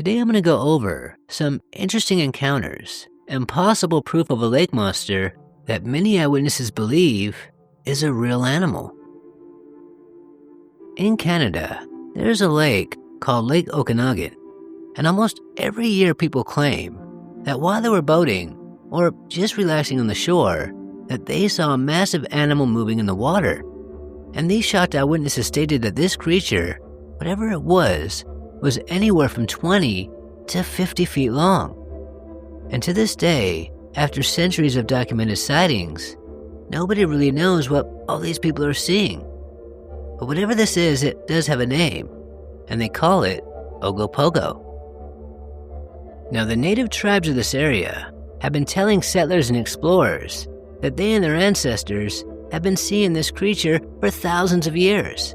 Today I'm going to go over some interesting encounters and possible proof of a lake monster that many eyewitnesses believe is a real animal. In Canada, there's a lake called Lake Okanagan, and almost every year people claim that while they were boating or just relaxing on the shore, that they saw a massive animal moving in the water. And these shocked eyewitnesses stated that this creature, whatever it was anywhere from 20 to 50 feet long. And to this day, after centuries of documented sightings, nobody really knows what all these people are seeing. But whatever this is, it does have a name, and they call it Ogopogo. Now, the native tribes of this area have been telling settlers and explorers that they and their ancestors have been seeing this creature for thousands of years.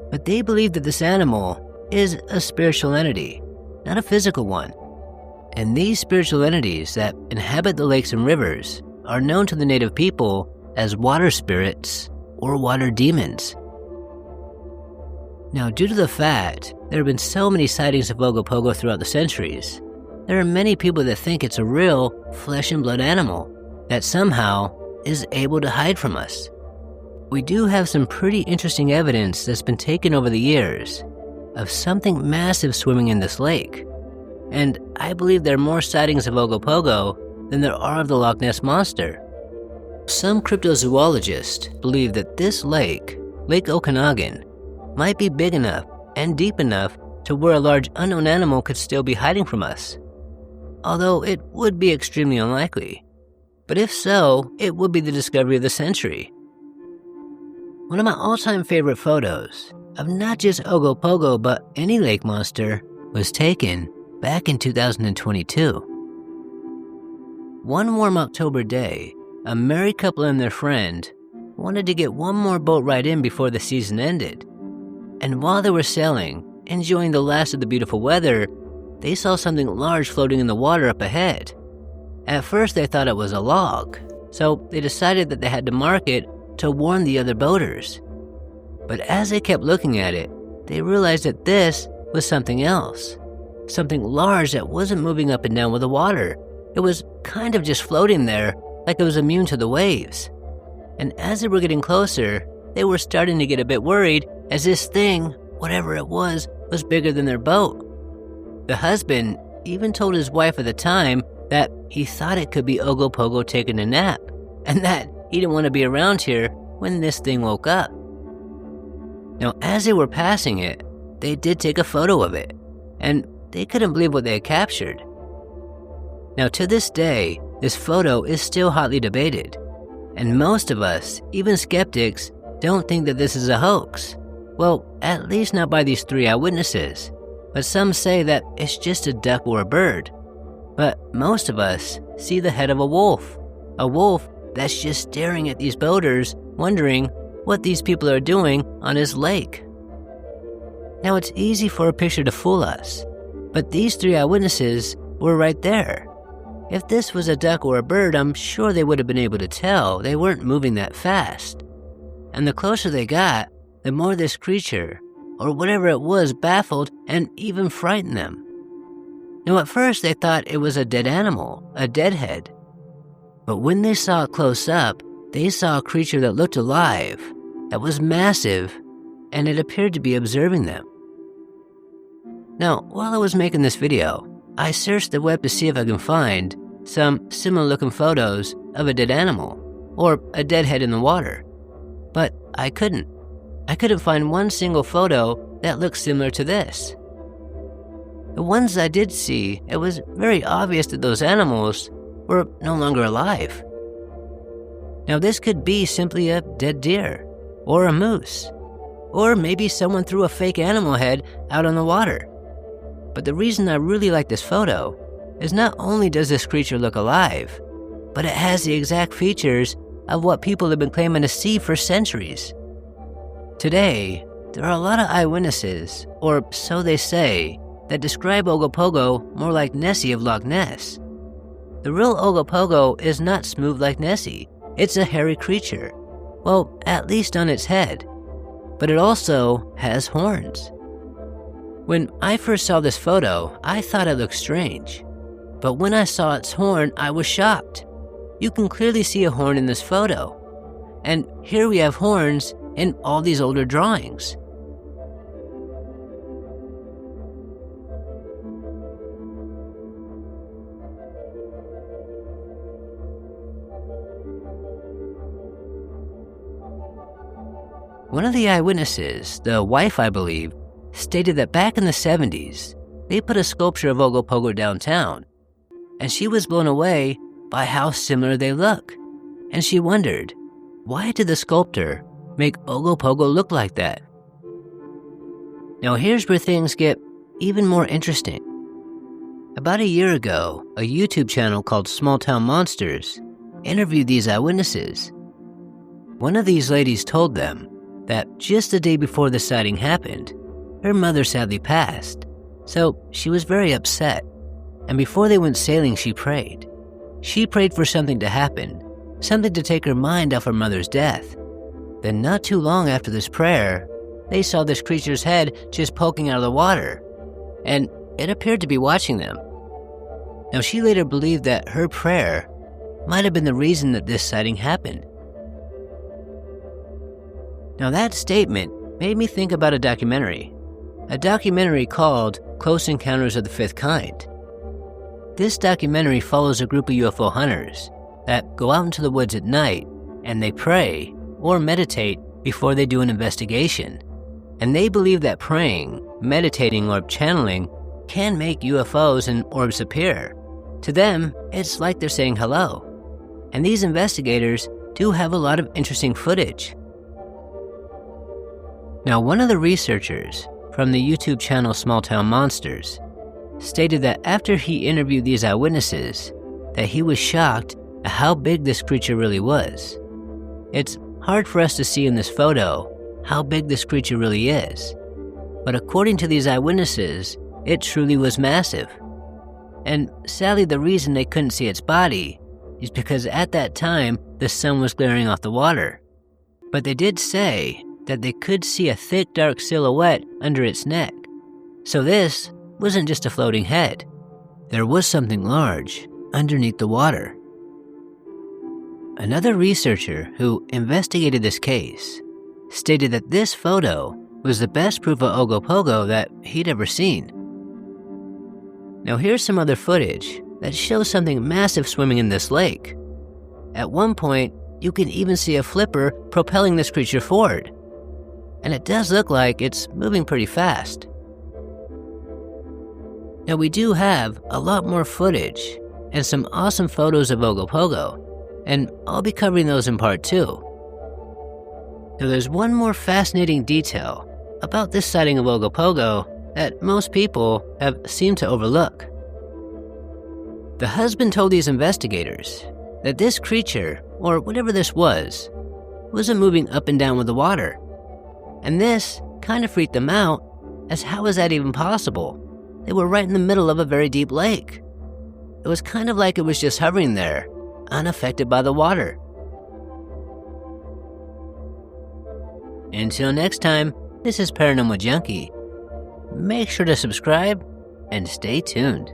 But they believe that this animal is a spiritual entity, not a physical one. And these spiritual entities that inhabit the lakes and rivers are known to the native people as water spirits or water demons. Now, due to the fact there have been so many sightings of Ogopogo throughout the centuries, there are many people that think it's a real flesh and blood animal that somehow is able to hide from us. We do have some pretty interesting evidence that's been taken over the years of something massive swimming in this lake. And I believe there are more sightings of Ogopogo than there are of the Loch Ness Monster. Some cryptozoologists believe that this lake, Lake Okanagan, might be big enough and deep enough to where a large unknown animal could still be hiding from us. Although it would be extremely unlikely. But if so, it would be the discovery of the century. One of my all-time favorite photos of not just Ogopogo but any lake monster was taken back in 2022. One warm October day, a married couple and their friend wanted to get one more boat ride in before the season ended. And while they were sailing, enjoying the last of the beautiful weather, they saw something large floating in the water up ahead. At first they thought it was a log, so they decided that they had to mark it to warn the other boaters. But as they kept looking at it, they realized that this was something else. Something large that wasn't moving up and down with the water. It was kind of just floating there, like it was immune to the waves. And as they were getting closer, they were starting to get a bit worried as this thing, whatever it was bigger than their boat. The husband even told his wife at the time that he thought it could be Ogopogo taking a nap, and that he didn't want to be around here when this thing woke up. Now, as they were passing it, they did take a photo of it, and they couldn't believe what they had captured. Now, to this day, this photo is still hotly debated, and most of us, even skeptics, don't think that this is a hoax. Well, at least not by these three eyewitnesses, but some say that it's just a duck or a bird. But most of us see the head of a wolf that's just staring at these boaters, wondering what these people are doing on his lake. Now, it's easy for a picture to fool us, but these three eyewitnesses were right there. If this was a duck or a bird, I'm sure they would have been able to tell they weren't moving that fast. And the closer they got, the more this creature, or whatever it was, baffled and even frightened them. Now, at first they thought it was a dead animal, a deadhead. But when they saw it close up, they saw a creature that looked alive, that was massive, and it appeared to be observing them. Now, while I was making this video, I searched the web to see if I can find some similar looking photos of a dead animal, or a deadhead in the water. But I couldn't find one single photo that looked similar to this. The ones I did see, it was very obvious that those animals were no longer alive. Now, this could be simply a dead deer, or a moose, or maybe someone threw a fake animal head out on the water. But the reason I really like this photo is not only does this creature look alive, but it has the exact features of what people have been claiming to see for centuries. Today, there are a lot of eyewitnesses, or so they say, that describe Ogopogo more like Nessie of Loch Ness. The real Ogopogo is not smooth like Nessie. It's a hairy creature. Well, at least on its head. But it also has horns. When I first saw this photo, I thought it looked strange. But when I saw its horn, I was shocked. You can clearly see a horn in this photo. And here we have horns in all these older drawings. One of the eyewitnesses, the wife I believe, stated that back in the 70s, they put a sculpture of Ogopogo downtown, and she was blown away by how similar they look. And she wondered, why did the sculptor make Ogopogo look like that? Now here's where things get even more interesting. About a year ago, a YouTube channel called Small Town Monsters interviewed these eyewitnesses. One of these ladies told them that just the day before the sighting happened, her mother sadly passed, so she was very upset, and before they went sailing she prayed. She prayed for something to happen, something to take her mind off her mother's death. Then not too long after this prayer, they saw this creature's head just poking out of the water, and it appeared to be watching them. Now she later believed that her prayer might have been the reason that this sighting happened. Now that statement made me think about a documentary called Close Encounters of the Fifth Kind. This documentary follows a group of UFO hunters that go out into the woods at night and they pray or meditate before they do an investigation. And they believe that praying, meditating, or channeling can make UFOs and orbs appear. To them, it's like they're saying hello. And these investigators do have a lot of interesting footage. Now, one of the researchers from the YouTube channel Small Town Monsters stated that after he interviewed these eyewitnesses, that he was shocked at how big this creature really was. It's hard for us to see in this photo how big this creature really is, but according to these eyewitnesses, it truly was massive. And sadly, the reason they couldn't see its body is because at that time, the sun was glaring off the water. But they did say that they could see a thick, dark silhouette under its neck. So this wasn't just a floating head. There was something large underneath the water. Another researcher who investigated this case stated that this photo was the best proof of Ogopogo that he'd ever seen. Now here's some other footage that shows something massive swimming in this lake. At one point, you can even see a flipper propelling this creature forward. And it does look like it's moving pretty fast. Now we do have a lot more footage and some awesome photos of Ogopogo, and I'll be covering those in part 2. Now there's one more fascinating detail about this sighting of Ogopogo that most people have seemed to overlook. The husband told these investigators that this creature, or whatever this was, wasn't moving up and down with the water. And this kind of freaked them out, as how is that even possible? They were right in the middle of a very deep lake. It was kind of like it was just hovering there, unaffected by the water. Until next time, this is Paranormal Junkie. Make sure to subscribe and stay tuned.